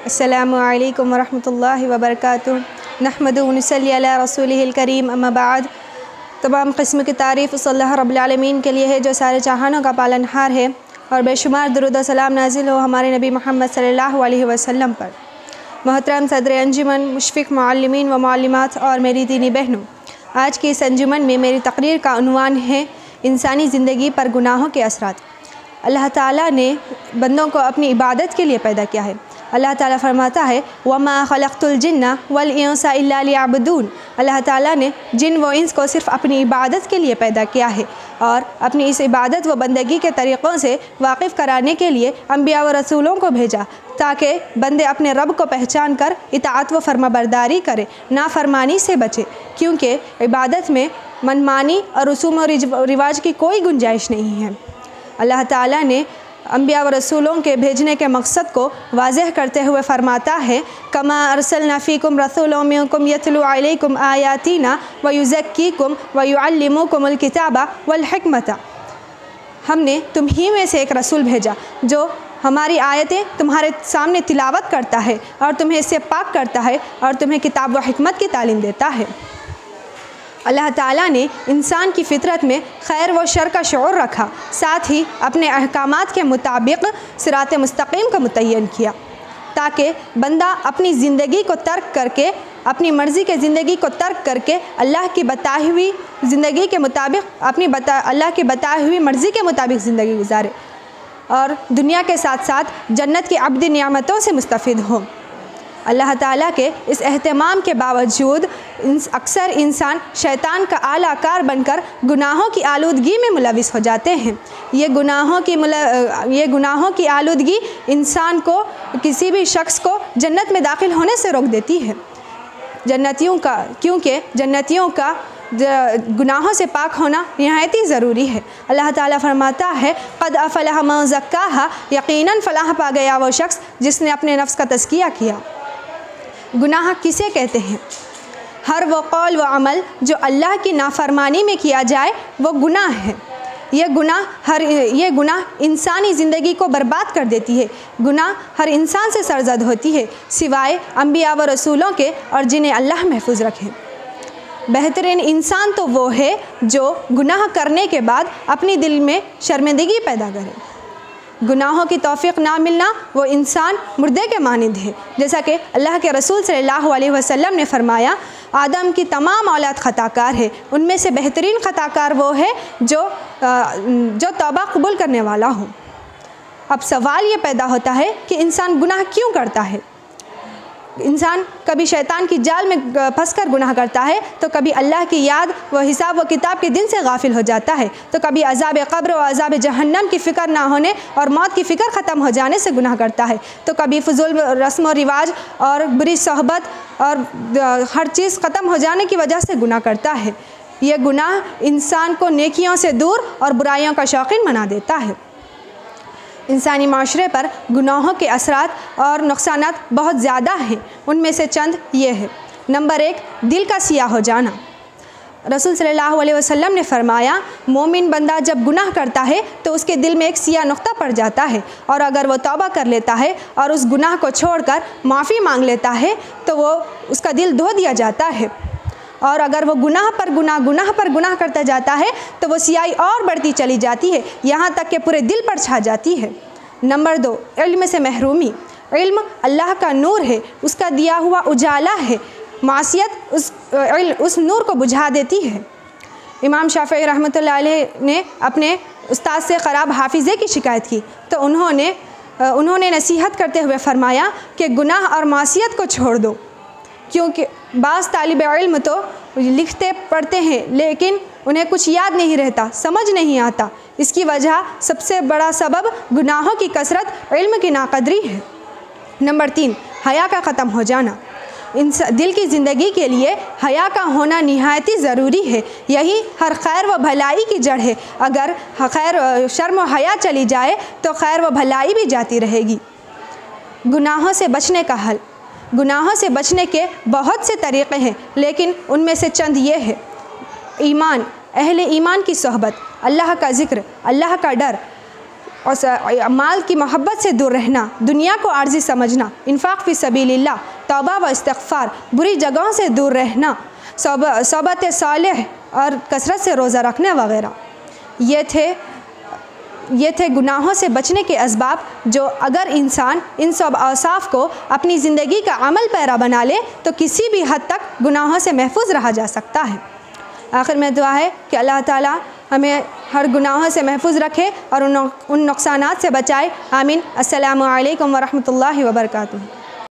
अस्सलामु अलैकुम वरहमतुल्लाहि वबरकातुहू। नहमदुहु व नसल्ली अला रसूलिहिल करीम, अम्मा बाद। तमाम किस्म की तारीफ़ अल्लाह रब्बुल आलमीन के लिए है जो सारे जहानों का पालनहार है, और बेशुमार दुरूद व सलाम नाजिल हो हमारे नबी मोहम्मद सल्लल्लाहु अलैहि वसल्लम पर। मोहतरम सदर अंजुमन, मुशफ़िक़ मुअल्लिमीन व मुअल्लिमात और मेरी दीनी बहनों, आज की इस अंजुमन में मेरी तकरीर का उन्वान है इंसानी ज़िंदगी पर गुनाहों के असरात। अल्लाह ताला ने बंदों को अपनी इबादत के लिए पैदा किया है। अल्लाह ताला फरमाता है वमा खलक़तुल जिन्ना वल इंसा इल्ला लियअबुदून। अल्लाह ताला ने जिन व इंस को सिर्फ़ अपनी इबादत के लिए पैदा किया है, और अपनी इस इबादत व बंदगी के तरीक़ों से वाकिफ़ कराने के लिए अम्बिया व रसूलों को भेजा, ताकि बंदे अपने रब को पहचान कर इताअत व फरमाबरदारी करें, नाफरमानी से बचे, क्योंकि इबादत में मनमानी और रसूम व रिवाज की कोई गुंजाइश नहीं है। अल्लाह ताला ने अम्बिया व रसूलों के भेजने के मकसद को वाज़ेह करते हुए फ़रमाता है कमा अरसलना फ़ीकुम रसूलन मिनकुम यतलू अलैकुम आयातिना व युज़क्कीकुम व युअल्लिमुकुमुल किताबा वल हिकमता। हमने तुम ही में से एक रसूल भेजा जो हमारी आयतें तुम्हारे सामने तिलावत करता है और तुम्हें इससे पाक करता है और तुम्हें किताब व हिकमत की तालीम देता है। अल्लाह ताला ने इंसान की फ़ितरत में खैर व शर का शऊर रखा, साथ ही अपने अहकामात के मुताबिक सिरात मुस्तकीम का मुतय्यन किया, ताकि बंदा अपनी ज़िंदगी को तर्क करके, अपनी मर्ज़ी के ज़िंदगी को तर्क करके अल्लाह की बताई हुई ज़िंदगी के मुताबिक अल्लाह की बताई हुई मर्ज़ी के मुताबिक ज़िंदगी गुजारे और दुनिया के साथ साथ जन्नत की अब्दी नियामतों से मुस्तफ़िद हो। अल्लाह ताला के इस एहतमाम के बावजूद अक्सर इंसान शैतान का आला कार बनकर गुनाहों की आलूदगी में मुलविस हो जाते हैं। ये गुनाहों की आलूदगी इंसान को, किसी भी शख्स को जन्नत में दाखिल होने से रोक देती है। क्योंकि जन्नतियों का गुनाहों से पाक होना निहायत ही ज़रूरी है। अल्लाह ताला फरमाता है क़द अफ़लह मन ज़क्काहा, यकीनन फ़लाह पा गया वो शख्स जिसने अपने नफ्स का तज़किया किया। गुनाह किसे कहते हैं? हर वो कौल व अमल जो अल्लाह की नाफरमानी में किया जाए वो गुनाह है। ये गुनाह इंसानी ज़िंदगी को बर्बाद कर देती है। गुनाह हर इंसान से सरज़द होती है, सिवाय अम्बिया व रसूलों के और जिन्हें अल्लाह महफूज रखे। बेहतरीन इंसान तो वो है जो गुनाह करने के बाद अपनी दिल में शर्मिंदगी पैदा करे। गुनाहों की तौफ़ीक़ ना मिलना वो इंसान मुर्दे के मानिंद है, जैसा कि अल्लाह के रसूल सल्लल्लाहु अलैहि वसल्लम ने फरमाया आदम की तमाम औलाद ख़ताकार है, उनमें से बेहतरीन ख़ताकार वो है जो तौबा कबूल करने वाला हो। अब सवाल ये पैदा होता है कि इंसान गुनाह क्यों करता है? इंसान कभी शैतान की जाल में फंसकर गुनाह करता है, तो कभी अल्लाह की याद व हिसाब व किताब के दिन से गाफिल हो जाता है, तो कभी अज़ाब क़ब्र व अज़ाब जहन्नम की फ़िक्र ना होने और मौत की फ़िक्र ख़त्म हो जाने से गुनाह करता है, तो कभी फ़ुज़ूल रस्म व रिवाज और बुरी सोहबत और हर चीज़ ख़त्म हो जाने की वजह से गुनाह करता है। ये गुनाह इंसान को नेकियों से दूर और बुराइयों का शौकीन बना देता है। इंसानी माशरे पर गुनाहों के असरात और नुक़सानात बहुत ज़्यादा हैं। उनमें से चंद ये है। नंबर 1, दिल का सियाह हो जाना। रसूल सल्लल्लाहु अलैहि वसल्लम ने फरमाया मोमिन बंदा जब गुनाह करता है तो उसके दिल में एक सियाह नुक्ता पड़ जाता है, और अगर वो तौबा कर लेता है और उस गुनाह को छोड़कर माफ़ी मांग लेता है तो उसका दिल धो दिया जाता है, और अगर वो गुनाह पर गुनाह करता जाता है तो वो सियाही और बढ़ती चली जाती है, यहाँ तक कि पूरे दिल पर छा जाती है। नंबर 2, इल्म से महरूमी। इल्म अल्लाह का नूर है, उसका दिया हुआ उजाला है। मासियत उस नूर को बुझा देती है। इमाम शाफ़िई रहमतुल्लाह अलैह ने अपने उस्ताद से ख़राब हाफिज़े की शिकायत की, तो उन्होंने नसीहत करते हुए फ़रमाया कि गुनाह और मासियत को छोड़ दो, क्योंकि बाज़ तालिब इल्म तो लिखते पढ़ते हैं लेकिन उन्हें कुछ याद नहीं रहता, समझ नहीं आता। इसकी वजह सबसे बड़ा सबब गुनाहों की कसरत, इल्म की नाकदरी है। नंबर 3, हया का ख़त्म हो जाना। दिल की ज़िंदगी के लिए हया का होना निहायती ज़रूरी है। यही हर खैर व भलाई की जड़ है। अगर शर्म व हया चली जाए तो खैर व भलाई भी जाती रहेगी। गुनाहों से बचने का हल। गुनाहों से बचने के बहुत से तरीक़े हैं, लेकिन उनमें से चंद ये है। ईमान, अहले ईमान की सोहबत, अल्लाह का ज़िक्र, अल्लाह का डर, और माल की मोहब्बत से दूर रहना, दुनिया को आर्जी समझना, इन्फाक फ़ी सबीलिल्लाह, तौबा व इस्तिग़फ़ार, बुरी जगहों से दूर रहना, सोबत सालेह और कसरत से रोज़ा रखना वगैरह। ये थे गुनाहों से बचने के असबाब जो अगर इंसान इन सब औसाफ को अपनी ज़िंदगी का अमल पैरा बना ले तो किसी भी हद तक गुनाहों से महफूज रहा जा सकता है। आखिर में दुआ है कि अल्लाह ताला हमें हर गुनाहों से महफूज रखे और उन नुकसानात से बचाए। आमीन। अस्सलामु अलैकुम व रहमतुल्लाहि व बरकातुहू।